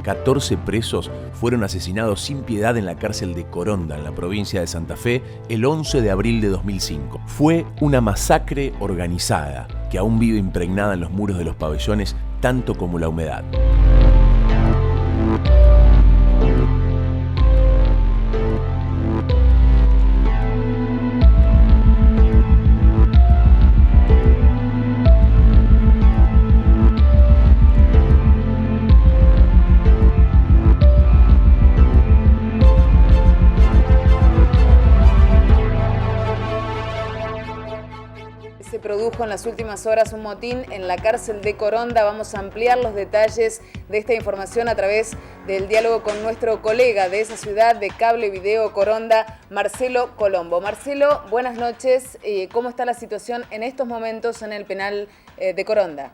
14 presos fueron asesinados sin piedad en la cárcel de Coronda, en la provincia de Santa Fe, el 11 de abril de 2005. Fue una masacre organizada que aún vive impregnada en los muros de los pabellones, tanto como la humedad. Se produjo en las últimas horas un motín en la cárcel de Coronda. Vamos a ampliar los detalles de esta información a través del diálogo con nuestro colega de esa ciudad de Cable Video Coronda, Marcelo Colombo. Marcelo, buenas noches. ¿Cómo está la situación en estos momentos en el penal de Coronda?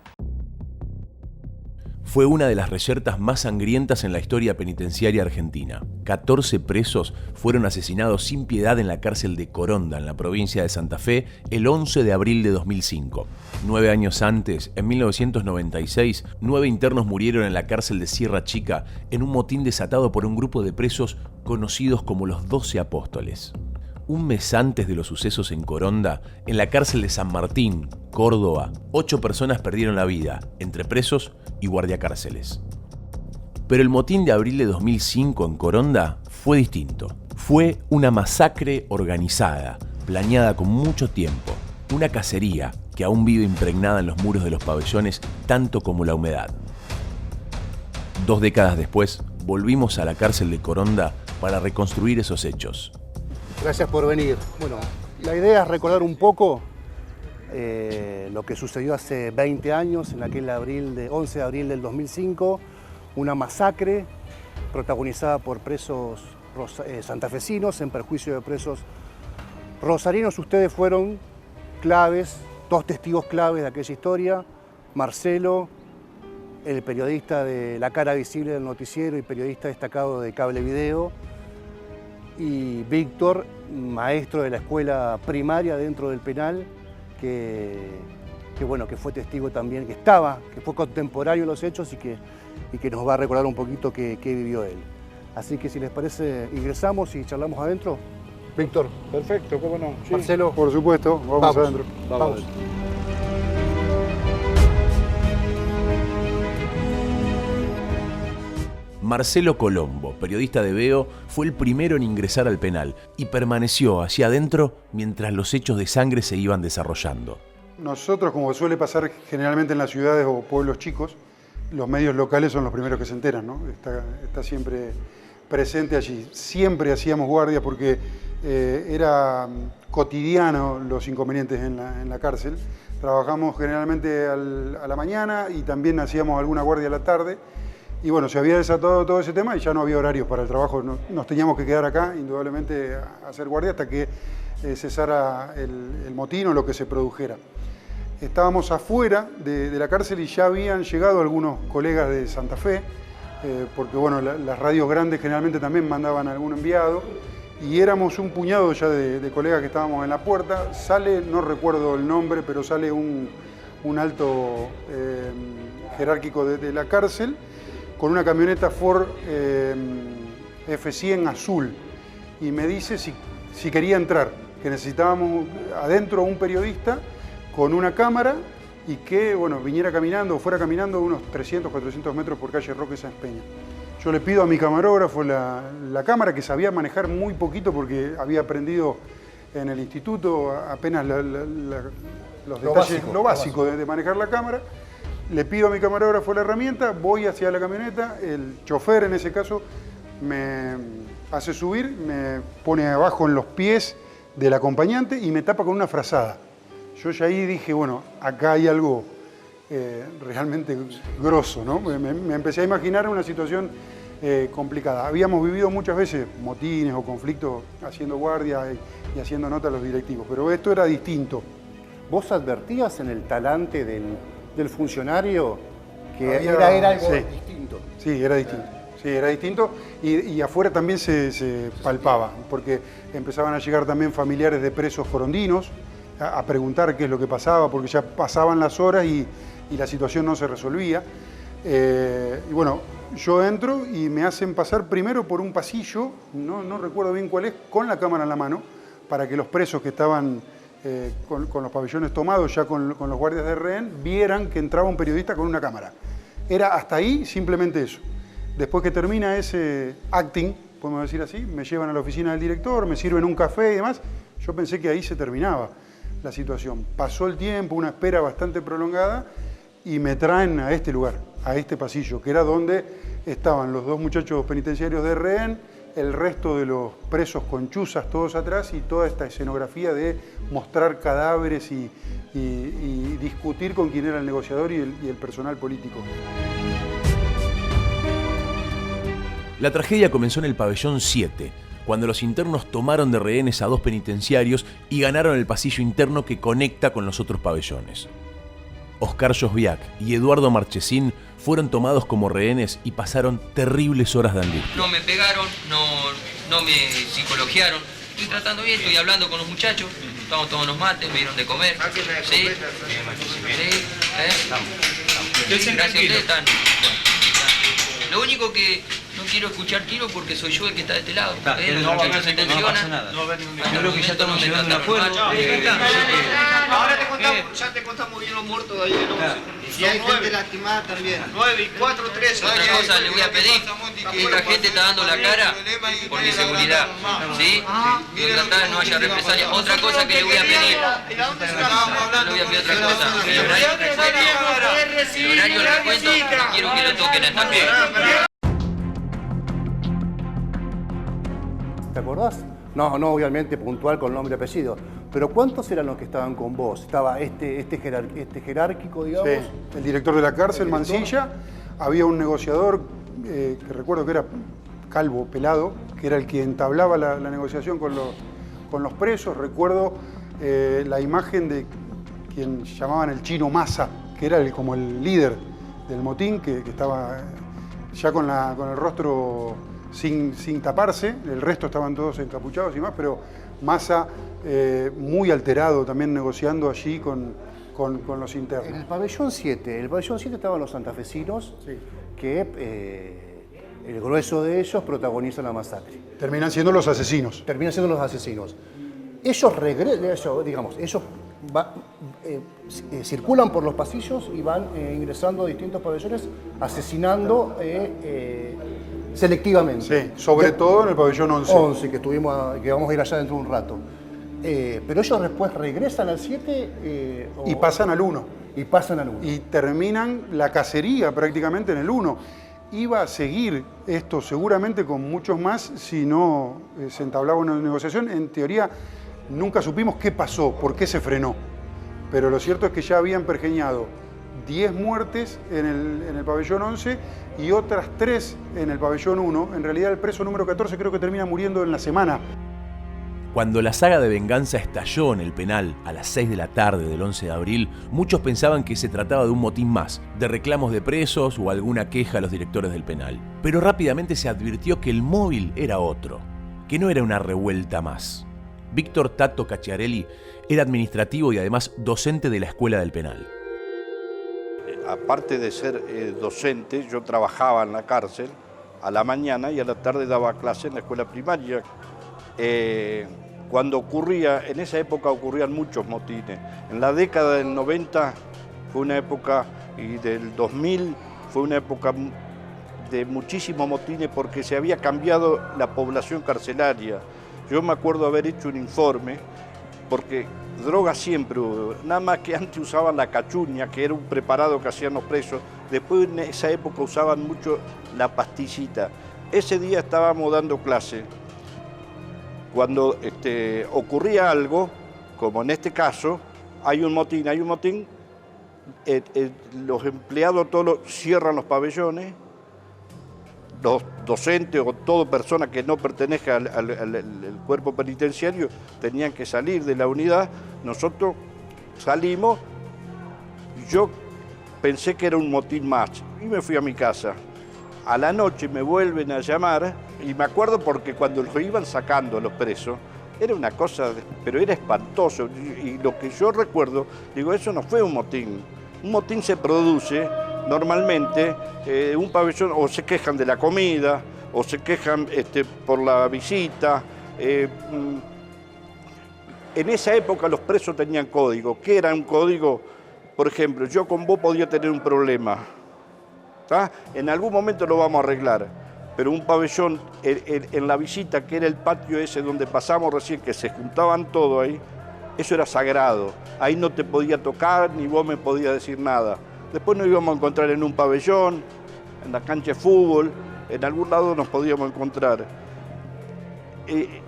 Fue una de las reyertas más sangrientas en la historia penitenciaria argentina. 14 presos fueron asesinados sin piedad en la cárcel de Coronda, en la provincia de Santa Fe, el 11 de abril de 2005. 9 años antes, en 1996, 9 internos murieron en la cárcel de Sierra Chica en un motín desatado por un grupo de presos conocidos como los 12 Apóstoles. Un mes antes de los sucesos en Coronda, en la cárcel de San Martín, Córdoba, 8 personas perdieron la vida, entre presos y guardiacárceles. Pero el motín de abril de 2005 en Coronda fue distinto. Fue una masacre organizada, planeada con mucho tiempo, una cacería que aún vive impregnada en los muros de los pabellones, tanto como la humedad. 2 décadas después, volvimos a la cárcel de Coronda para reconstruir esos hechos. Gracias por venir. Bueno, la idea es recordar un poco lo que sucedió hace 20 años, en aquel 11 de abril del 2005, una masacre protagonizada por presos santafesinos en perjuicio de presos rosarinos. Ustedes fueron claves, 2 testigos claves de aquella historia: Marcelo, el periodista de La Cara Visible del noticiero y periodista destacado de Cable Video, y Víctor, maestro de la escuela primaria dentro del penal, que fue testigo también, que fue contemporáneo de los hechos y que nos va a recordar un poquito qué vivió él. Así que si les parece, ingresamos y charlamos adentro. Víctor. Perfecto, cómo no. Sí, Marcelo. por supuesto, vamos adentro. Vamos. Marcelo Colombo, periodista de Veo, fue el primero en ingresar al penal y permaneció hacia adentro mientras los hechos de sangre se iban desarrollando. Nosotros, como suele pasar generalmente en las ciudades o pueblos chicos, los medios locales son los primeros que se enteran, ¿no? Está siempre presente allí. Siempre hacíamos guardia porque era cotidiano los inconvenientes en la cárcel. Trabajamos generalmente a la mañana y también hacíamos alguna guardia a la tarde. Y bueno, se había desatado todo ese tema y ya no había horarios para el trabajo. Nos teníamos que quedar acá, indudablemente, a hacer guardia hasta que cesara el motín o lo que se produjera. Estábamos afuera de la cárcel y ya habían llegado algunos colegas de Santa Fe, porque bueno, las radios grandes generalmente también mandaban algún enviado, y éramos un puñado ya de colegas que estábamos en la puerta. Sale, no recuerdo el nombre, pero sale un alto jerárquico de la cárcel, con una camioneta Ford F100 azul, y me dice si quería entrar, que necesitábamos adentro un periodista con una cámara y que viniera caminando o fuera caminando unos 300, 400 metros por calle Roque Sáenz Peña. Yo le pido a mi camarógrafo la cámara, que sabía manejar muy poquito porque había aprendido en el instituto apenas los detalles, lo básico de manejar la cámara. Le pido a mi camarógrafo la herramienta, voy hacia la camioneta, el chofer en ese caso me hace subir, me pone abajo en los pies del acompañante y me tapa con una frazada. Yo ya ahí dije, bueno, acá hay algo realmente grosso, ¿no? Me empecé a imaginar una situación complicada. Habíamos vivido muchas veces motines o conflictos haciendo guardia y haciendo nota a los directivos, pero esto era distinto. ¿Vos advertías en el talante del funcionario que era algo distinto? Sí, era distinto. Sí, era distinto y afuera también se palpaba, porque empezaban a llegar también familiares de presos corondinos a preguntar qué es lo que pasaba, porque ya pasaban las horas y la situación no se resolvía. Y bueno, yo entro y me hacen pasar primero por un pasillo, no recuerdo bien cuál es, con la cámara en la mano, para que los presos que estaban con los pabellones tomados, ya con los guardias de rehén, vieran que entraba un periodista con una cámara. Era hasta ahí simplemente eso. Después que termina ese acting, podemos decir así, me llevan a la oficina del director, me sirven un café y demás. Yo pensé que ahí se terminaba la situación. Pasó el tiempo, una espera bastante prolongada, y me traen a este lugar, a este pasillo, que era donde estaban los dos muchachos penitenciarios de rehén, el resto de los presos con chuzas todos atrás, y toda esta escenografía de mostrar cadáveres y discutir con quién era el negociador y el personal político. La tragedia comenzó en el pabellón 7, cuando los internos tomaron de rehenes a 2 penitenciarios y ganaron el pasillo interno que conecta con los otros pabellones. Oscar Josviak y Eduardo Marchesín fueron tomados como rehenes y pasaron terribles horas de angustia. No me pegaron, no me psicologiaron. Estoy tratando bien, estoy hablando con los muchachos. Estamos tomando unos mates, me dieron de comer. Sí. Gracias a ustedes están. Lo único que no quiero escuchar tiro porque soy yo el que está de este lado. No pasa nada. Yo creo que ya estamos llegando a un acuerdo. Ahora te contamos bien los muertos de ayer. Si hay gente lastimada también. 9 y 4, 3. Otra cosa le voy a pedir, que esta gente está dando la cara por mi seguridad, ¿sí? Que tratar no haya represalia. Otra cosa que le voy a pedir, otra cosa, el horario del recuento, quiero que lo toquen a esta gente. ¿Te acordás? No, obviamente puntual con nombre y apellido. Pero ¿cuántos eran los que estaban con vos? Estaba este jerárquico, digamos. Sí, el director de la cárcel, Mancilla. Había un negociador, que recuerdo que era calvo, pelado, que era el que entablaba la negociación con los presos. Recuerdo la imagen de quien llamaban el Chino Massa, que era como el líder del motín, que estaba ya con el rostro sin taparse. El resto estaban todos encapuchados y más, pero Massa muy alterado también negociando allí con los internos. En el pabellón 7 estaban los santafesinos, sí, que el grueso de ellos protagonizan la masacre. Terminan siendo los asesinos. Ellos circulan por los pasillos y van ingresando a distintos pabellones, asesinando selectivamente. Sí, sobre todo en el pabellón 11. 11, que vamos a ir allá dentro de un rato. Pero ellos después regresan al 7... y pasan al 1. Y terminan la cacería prácticamente en el 1. Iba a seguir esto seguramente con muchos más si no se entablaba una negociación. En teoría nunca supimos qué pasó, por qué se frenó. Pero lo cierto es que ya habían pergeñado 10 muertes en el pabellón 11 y otras 3 en el pabellón 1. En realidad el preso número 14 creo que termina muriendo en la semana. Cuando la saga de venganza estalló en el penal a las 6 de la tarde del 11 de abril, muchos pensaban que se trataba de un motín más, de reclamos de presos o alguna queja a los directores del penal. Pero rápidamente se advirtió que el móvil era otro, que no era una revuelta más. Víctor Tato Cacciarelli era administrativo y además docente de la Escuela del Penal. Aparte de ser docente, yo trabajaba en la cárcel a la mañana y a la tarde daba clase en la escuela primaria. Cuando en esa época ocurrían muchos motines. En la década del 90 fue una época, y del 2000 fue una época de muchísimos motines porque se había cambiado la población carcelaria. Yo me acuerdo haber hecho un informe, porque droga siempre hubo, nada más que antes usaban la cachuña, que era un preparado que hacían los presos. Después en esa época usaban mucho la pastillita. Ese día estábamos dando clase. Cuando ocurría algo, como en este caso, hay un motín, los empleados todos cierran los pabellones, los docentes o toda persona que no pertenezca al cuerpo penitenciario tenían que salir de la unidad. Nosotros salimos, yo pensé que era un motín más y me fui a mi casa. A la noche me vuelven a llamar y me acuerdo porque cuando los iban sacando a los presos, era una cosa, pero era espantoso. Y lo que yo recuerdo, digo, eso no fue un motín. Un motín se produce normalmente un pabellón o se quejan de la comida, o se quejan por la visita. En esa época los presos tenían código. ¿Qué era un código? Por ejemplo, yo con vos podía tener un problema. ¿Tá? En algún momento lo vamos a arreglar. Pero un pabellón en la visita, que era el patio ese donde pasamos recién, que se juntaban todos ahí, eso era sagrado. Ahí no te podía tocar, ni vos me podías decir nada. Después nos íbamos a encontrar en un pabellón, en la cancha de fútbol, en algún lado nos podíamos encontrar.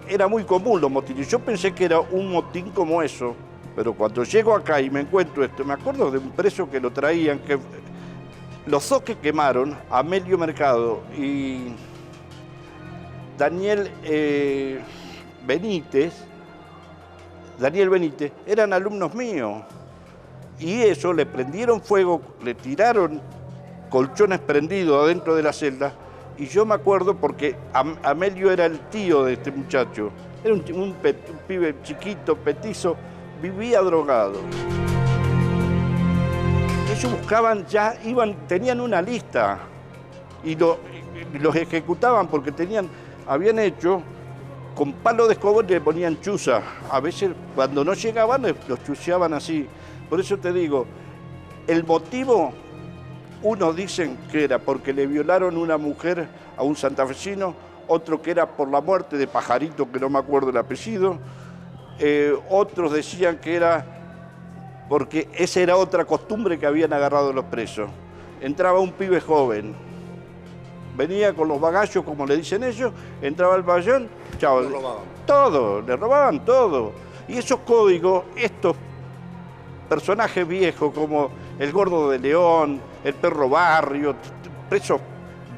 Era muy común los motines. Yo pensé que era un motín como eso, pero cuando llego acá y me encuentro esto, me acuerdo de un preso que lo traían, que los dos que quemaron, Amelio Mercado y Daniel Benítez, eran alumnos míos. Y eso, le prendieron fuego, le tiraron colchones prendidos adentro de la celda. Y yo me acuerdo porque Amelio era el tío de este muchacho. Era un pibe chiquito, petizo, vivía drogado. Ellos buscaban, tenían una lista y los ejecutaban porque habían hecho con palo de escoba y le ponían chuza. A veces cuando no llegaban los chuceaban así. Por eso te digo, el motivo, unos dicen que era porque le violaron una mujer a un santafesino, otro que era por la muerte de Pajarito, que no me acuerdo el apellido, otros decían que era porque esa era otra costumbre que habían agarrado los presos. Entraba un pibe joven, venía con los bagallos, como le dicen ellos, entraba al pabellón, chao, le robaban todo. Y esos códigos, estos personajes viejos como el Gordo de León, el Perro Barrio, presos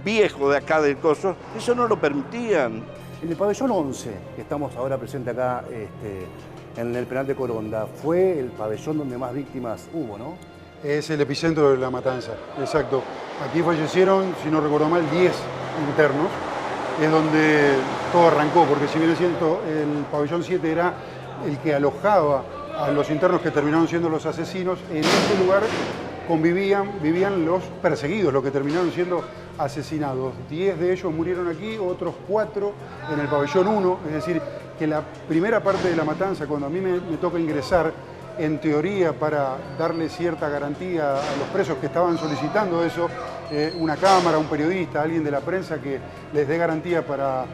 viejos de acá del coso, eso no lo permitían. En el pabellón 11, que estamos ahora presentes acá en el penal de Coronda, fue el pabellón donde más víctimas hubo, ¿no? Es el epicentro de la matanza, exacto. Aquí fallecieron, si no recuerdo mal, 10 internos. Es donde todo arrancó, porque si bien es cierto, el pabellón 7 era el que alojaba a los internos que terminaron siendo los asesinos. En este lugar vivían los perseguidos, los que terminaron siendo asesinados. 10 de ellos murieron aquí, otros 4 en el pabellón 1, es decir, que la primera parte de la matanza, cuando a mí me toca ingresar, en teoría para darle cierta garantía a los presos que estaban solicitando eso, una cámara, un periodista, alguien de la prensa que les dé garantía para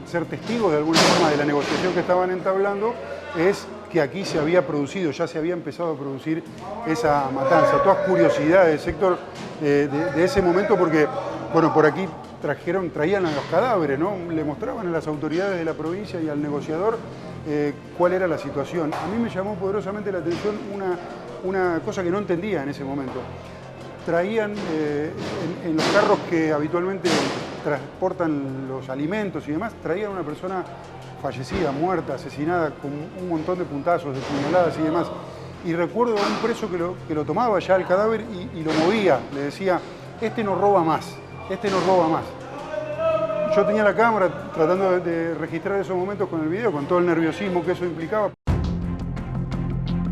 ser testigos de alguna forma de la negociación que estaban entablando, es que aquí se había producido, ya se había empezado a producir esa matanza. Todas curiosidades, Héctor, de ese momento, porque, bueno, por aquí traían a los cadáveres, ¿no? Le mostraban a las autoridades de la provincia y al negociador cuál era la situación. A mí me llamó poderosamente la atención una cosa que no entendía en ese momento. Traían en los carros que habitualmente transportan los alimentos y demás, traían una persona fallecida, muerta, asesinada, con un montón de puntazos, de puñaladas y demás. Y recuerdo a un preso que lo tomaba ya el cadáver y lo movía, le decía, este no roba más, este no roba más. Yo tenía la cámara tratando de registrar esos momentos con el video, con todo el nerviosismo que eso implicaba.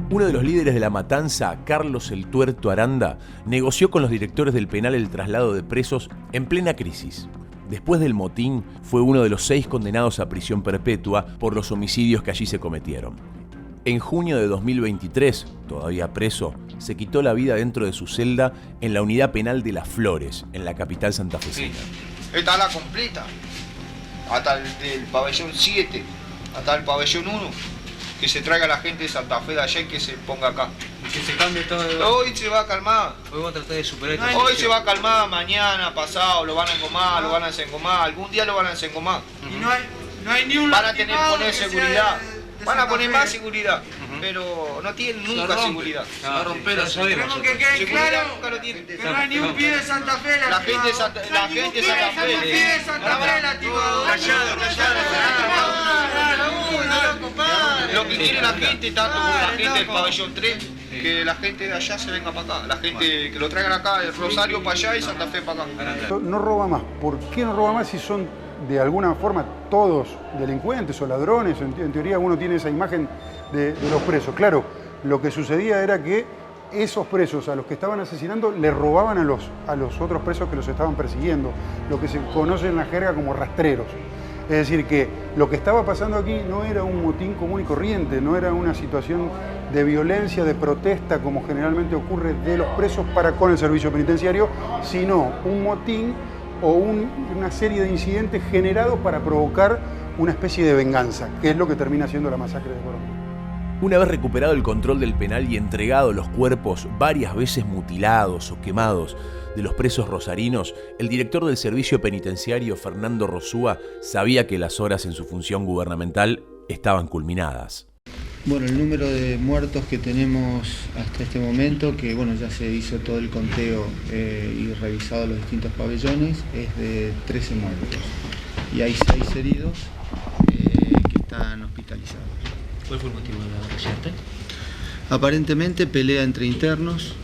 Uno de los líderes de la matanza, Carlos el Tuerto Aranda, negoció con los directores del penal el traslado de presos en plena crisis. Después del motín, fue uno de los 6 condenados a prisión perpetua por los homicidios que allí se cometieron. En junio de 2023, todavía preso, se quitó la vida dentro de su celda en la unidad penal de Las Flores, en la capital santafesina. Sí. Está la completa, hasta el pabellón 7, hasta el pabellón 1, que se traiga la gente de Santa Fe de allá y que se ponga acá. Y que se cambie todo. Hoy se va a calmar. Hoy vamos a tratar de superar esto. Hoy se va a calmar, mañana, pasado, lo van a engomar, lo van a desengomar, algún día lo van a desengomar. Y no hay ni un van a tener que poner seguridad. Van a poner más seguridad, pero no tienen nunca seguridad. Se va a romper, lo sabemos. Tenemos que quede claro que no hay ni un pibe de Santa Fe la gente de Santa Fe. La gente de Santa Fe lastimado. Lo que quiere la gente, tanto como la gente del pabellón 3, que la gente de allá se venga para acá. La gente que lo traigan acá, el Rosario para allá y Santa Fe para acá. No roba más. ¿Por qué no roba más si son de alguna forma todos delincuentes o ladrones? En teoría uno tiene esa imagen de los presos. Claro, lo que sucedía era que esos presos a los que estaban asesinando le robaban a los otros presos que los estaban persiguiendo, lo que se conoce en la jerga como rastreros. Es decir, que lo que estaba pasando aquí no era un motín común y corriente, no era una situación de violencia, de protesta, como generalmente ocurre de los presos para con el servicio penitenciario, sino un motín o una serie de incidentes generados para provocar una especie de venganza, que es lo que termina siendo la masacre de Coronda. Una vez recuperado el control del penal y entregado los cuerpos varias veces mutilados o quemados de los presos rosarinos, el director del servicio penitenciario, Fernando Rosúa, sabía que las horas en su función gubernamental estaban culminadas. Bueno, el número de muertos que tenemos hasta este momento, que bueno, ya se hizo todo el conteo y revisado los distintos pabellones, es de 13 muertos. Y hay 6 heridos que están hospitalizados. ¿Cuál fue el motivo de la reyerta? Aparentemente pelea entre internos,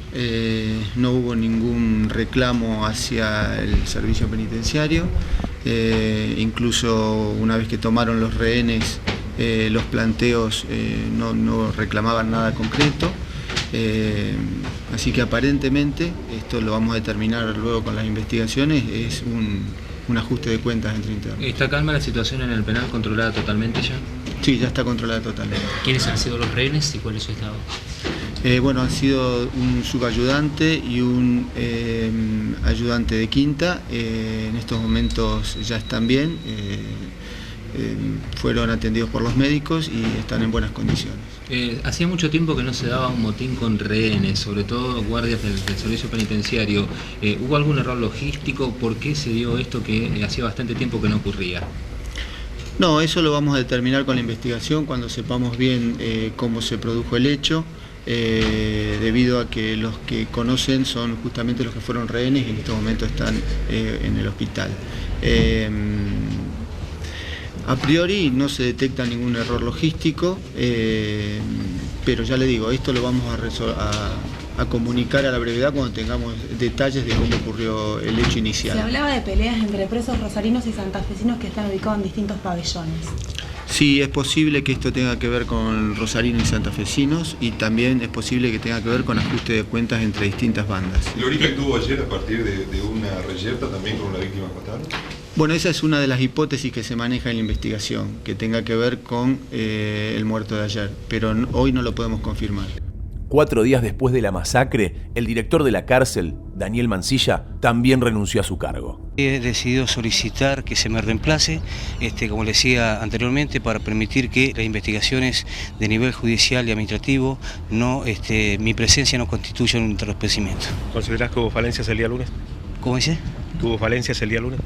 no hubo ningún reclamo hacia el servicio penitenciario, incluso una vez que tomaron los rehenes, los planteos no reclamaban nada concreto, así que aparentemente, esto lo vamos a determinar luego con las investigaciones, es un ajuste de cuentas entre internos. ¿Está calma la situación en el penal, controlada totalmente ya? Sí, ya está controlada totalmente. ¿Quiénes han sido los rehenes y cuál es su estado? Bueno, han sido un subayudante y un ayudante de quinta. En estos momentos ya están bien, fueron atendidos por los médicos y están en buenas condiciones. Hacía mucho tiempo que no se daba un motín con rehenes, sobre todo guardias del servicio penitenciario. ¿Hubo algún error logístico? ¿Por qué se dio esto que hacía bastante tiempo que no ocurría? No, eso lo vamos a determinar con la investigación cuando sepamos bien cómo se produjo el hecho, debido a que los que conocen son justamente los que fueron rehenes y en estos momentos están en el hospital. A priori no se detecta ningún error logístico, pero ya le digo, esto lo vamos a comunicar a la brevedad cuando tengamos detalles de cómo ocurrió el hecho inicial. Se hablaba de peleas entre presos rosarinos y santafesinos que están ubicados en distintos pabellones. Sí, es posible que esto tenga que ver con rosarinos y santafesinos y también es posible que tenga que ver con ajuste de cuentas entre distintas bandas. ¿El origen tuvo ayer a partir de una reyerta también con una víctima fatal? Bueno, esa es una de las hipótesis que se maneja en la investigación, que tenga que ver con el muerto de ayer, pero hoy no lo podemos confirmar. 4 días después de la masacre, el director de la cárcel, Daniel Mansilla, también renunció a su cargo. He decidido solicitar que se me reemplace, como le decía anteriormente, para permitir que las investigaciones de nivel judicial y administrativo, mi presencia no constituya un entorpecimiento. ¿Considerás que hubo falencias el día lunes? ¿Cómo dice? ¿Tuvo falencias el día lunes?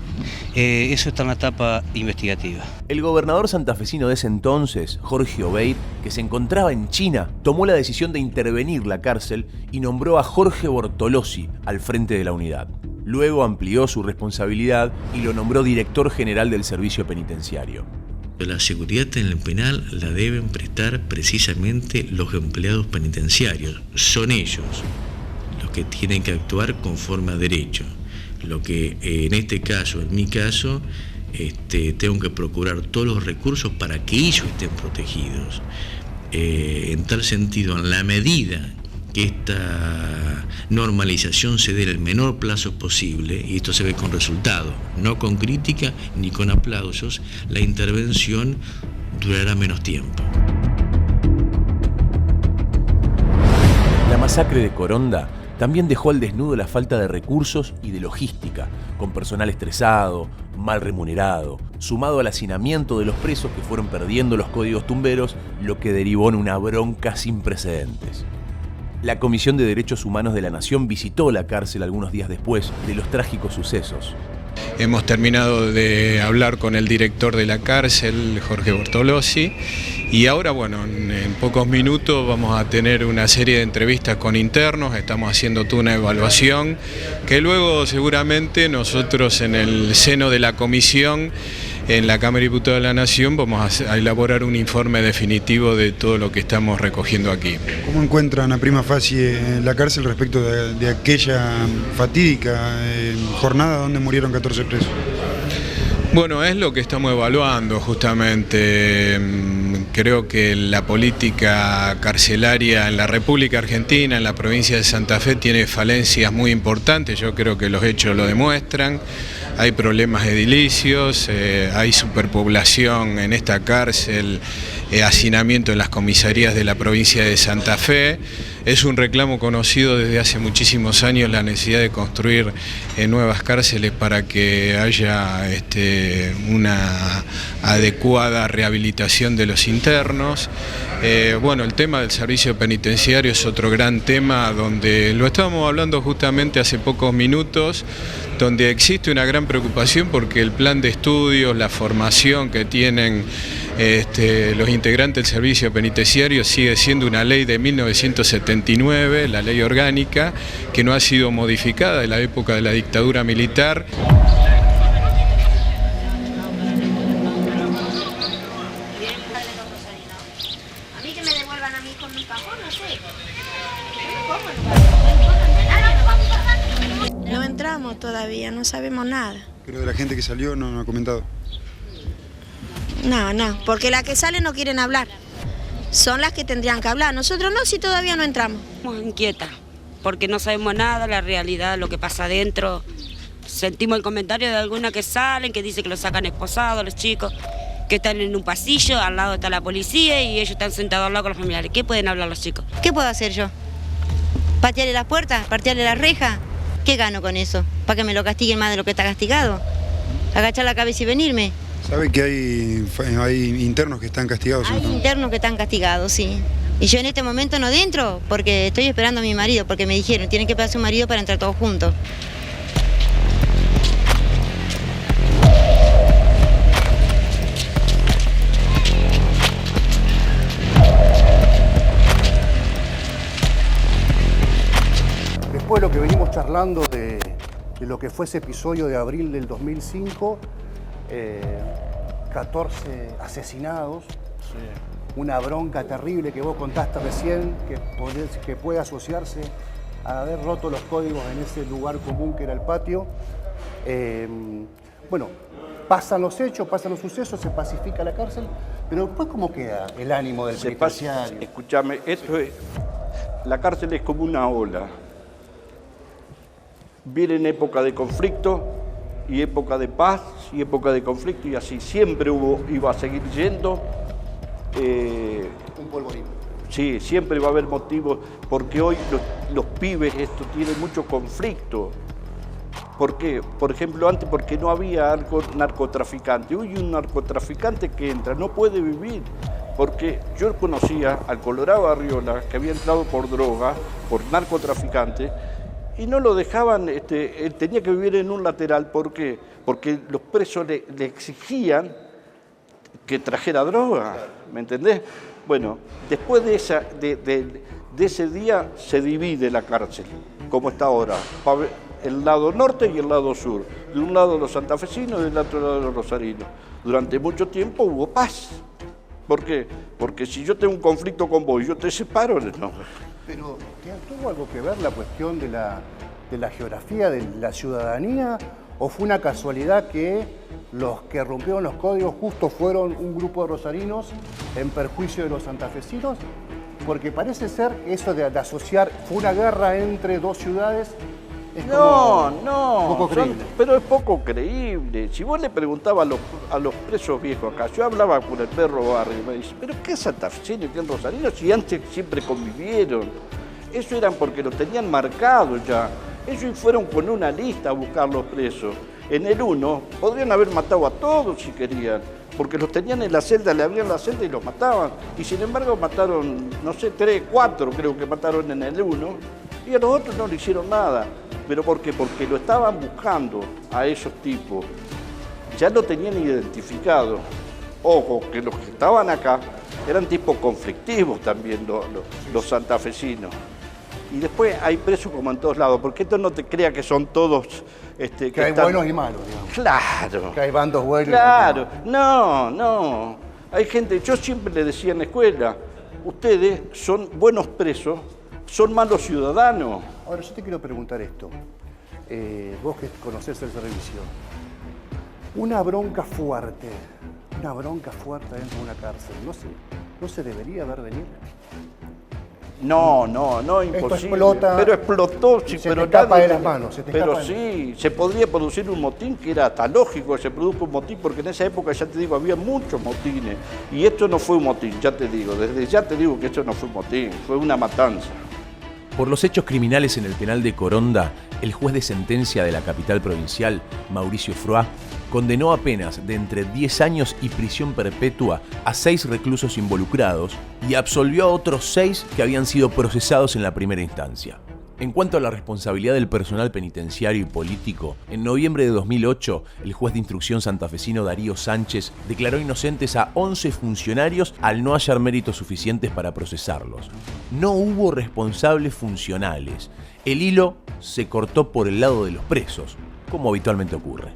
Eso está en la etapa investigativa. El gobernador santafesino de ese entonces, Jorge Obeid, que se encontraba en China, tomó la decisión de intervenir la cárcel y nombró a Jorge Bortolossi al frente de la unidad. Luego amplió su responsabilidad y lo nombró director general del servicio penitenciario. La seguridad en el penal la deben prestar precisamente los empleados penitenciarios. Son ellos los que tienen que actuar conforme a derecho. Lo que en este caso, en mi caso, tengo que procurar todos los recursos para que ellos estén protegidos. En tal sentido, en la medida que esta normalización se dé en el menor plazo posible, y esto se ve con resultados, no con crítica ni con aplausos, la intervención durará menos tiempo. La masacre de Coronda también dejó al desnudo la falta de recursos y de logística, con personal estresado, mal remunerado, sumado al hacinamiento de los presos que fueron perdiendo los códigos tumberos, lo que derivó en una bronca sin precedentes. La Comisión de Derechos Humanos de la Nación visitó la cárcel algunos días después de los trágicos sucesos. Hemos terminado de hablar con el director de la cárcel, Jorge Bortolossi, y ahora, bueno, en pocos minutos vamos a tener una serie de entrevistas con internos, estamos haciendo toda una evaluación, que luego seguramente nosotros en el seno de la comisión, en la Cámara de Diputados de la Nación, vamos a elaborar un informe definitivo de todo lo que estamos recogiendo aquí. ¿Cómo encuentran a prima facie la cárcel respecto de aquella fatídica jornada donde murieron 14 presos? Bueno, es lo que estamos evaluando justamente. Creo que la política carcelaria en la República Argentina, en la provincia de Santa Fe, tiene falencias muy importantes. Yo creo que los hechos lo demuestran. Hay problemas edilicios, hay superpoblación en esta cárcel, hacinamiento en las comisarías de la provincia de Santa Fe. Es un reclamo conocido desde hace muchísimos años la necesidad de construir nuevas cárceles para que haya una adecuada rehabilitación de los internos. Bueno, el tema del servicio penitenciario es otro gran tema donde lo estábamos hablando justamente hace pocos minutos, donde existe una gran preocupación porque el plan de estudios, la formación que tienen los integrantes del servicio penitenciario sigue siendo una ley de 1979, la ley orgánica, que no ha sido modificada de la época de la dictadura militar. A mí que me devuelvan a mí con mi cajón, no sé. No entramos todavía, no sabemos nada. Pero de la gente que salió no ha comentado. No, porque las que salen no quieren hablar. Son las que tendrían que hablar. Nosotros no, si todavía no entramos. Estamos inquietas, porque no sabemos nada, la realidad, lo que pasa adentro. Sentimos el comentario de algunas que salen, que dicen que los sacan esposados, los chicos, que están en un pasillo, al lado está la policía y ellos están sentados al lado con los familiares. ¿Qué pueden hablar los chicos? ¿Qué puedo hacer yo? ¿Patearle las puertas? ¿Patearle la reja? ¿Qué gano con eso? ¿Para que me lo castiguen más de lo que está castigado? ¿Agachar la cabeza y venirme? ¿Sabe que hay internos que están castigados? Hay internos que están castigados, sí. Y yo en este momento no entro porque estoy esperando a mi marido, porque me dijeron, tienen que pedir a su marido para entrar todos juntos. Después de lo que venimos charlando de lo que fue ese episodio de abril del 2005, 14 asesinados, una bronca terrible que vos contaste recién, que puede asociarse a haber roto los códigos en ese lugar común que era el patio. Bueno, pasan los hechos, pasan los sucesos, se pacifica la cárcel, pero después ¿cómo queda el ánimo del penitenciario? Escúchame, la cárcel es como una ola. Viene en época de conflicto y época de paz y época de conflicto y así siempre iba a seguir yendo. Un polvorín. Sí, siempre va a haber motivos, porque hoy los pibes tienen mucho conflicto. ¿Por qué? Por ejemplo, antes porque no había narcotraficante. Hoy un narcotraficante que entra no puede vivir. Porque yo conocía al Colorado Arriola, que había entrado por droga, por narcotraficante, y no lo dejaban, él tenía que vivir en un lateral. ¿Por qué? Porque los presos le exigían que trajera droga, ¿me entendés? Bueno, después de ese día se divide la cárcel, como está ahora, el lado norte y el lado sur. De un lado los santafesinos y del otro lado los rosarinos. Durante mucho tiempo hubo paz. ¿Por qué? Porque si yo tengo un conflicto con vos y yo te separo, no. Pero ¿tuvo algo que ver la cuestión de la geografía de la ciudadanía o fue una casualidad que los que rompieron los códigos justo fueron un grupo de rosarinos en perjuicio de los santafesinos? Porque parece ser eso de asociar, fue una guerra entre dos ciudades. No, pero es poco creíble. Si vos le preguntabas a los presos viejos acá, yo hablaba con el perro barrio y me dice, pero ¿qué santafesino y qué rosarino si antes siempre convivieron? Eso eran porque lo tenían marcado ya. Ellos fueron con una lista a buscar los presos. En el 1 podrían haber matado a todos si querían, porque los tenían en la celda, le abrían la celda y los mataban. Y sin embargo mataron, no sé, 3, 4 creo que mataron en el 1, y a los otros no le hicieron nada. ¿Pero por qué? Porque lo estaban buscando a esos tipos. Ya lo tenían identificado. Ojo, que los que estaban acá eran tipos conflictivos también, los santafesinos. Y después hay presos como en todos lados, porque esto no te crea que son todos... que hay buenos y malos, digamos. Claro. Que hay bandos buenos claro. y malos. No. Hay gente, yo siempre le decía en la escuela, ustedes son buenos presos, son malos ciudadanos. Ahora, yo te quiero preguntar esto. Vos que conocés el servicio, Una bronca fuerte dentro de una cárcel. No se debería ver venir. No, imposible. Esto explota, pero explotó, sí, se pero te escapa de nadie- las manos. Pero sí, se podría producir un motín que era hasta lógico que se produzca un motín, porque en esa época, ya te digo, había muchos motines. Y esto no fue un motín, ya te digo, desde ya te digo que esto no fue un motín, fue una matanza. Por los hechos criminales en el penal de Coronda, el juez de sentencia de la capital provincial, Mauricio Froa, condenó a penas de entre 10 años y prisión perpetua a 6 reclusos involucrados y absolvió a otros 6 que habían sido procesados en la primera instancia. En cuanto a la responsabilidad del personal penitenciario y político, en noviembre de 2008, el juez de instrucción santafesino Darío Sánchez declaró inocentes a 11 funcionarios al no hallar méritos suficientes para procesarlos. No hubo responsables funcionales. El hilo se cortó por el lado de los presos, como habitualmente ocurre.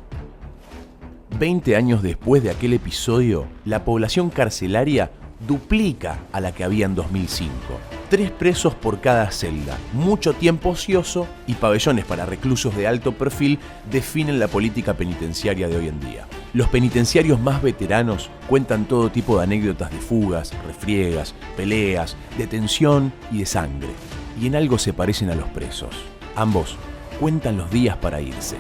20 años después de aquel episodio, la población carcelaria duplica a la que había en 2005. 3 presos por cada celda, mucho tiempo ocioso y pabellones para reclusos de alto perfil definen la política penitenciaria de hoy en día. Los penitenciarios más veteranos cuentan todo tipo de anécdotas de fugas, refriegas, peleas, detención y de sangre. Y en algo se parecen a los presos. Ambos cuentan los días para irse.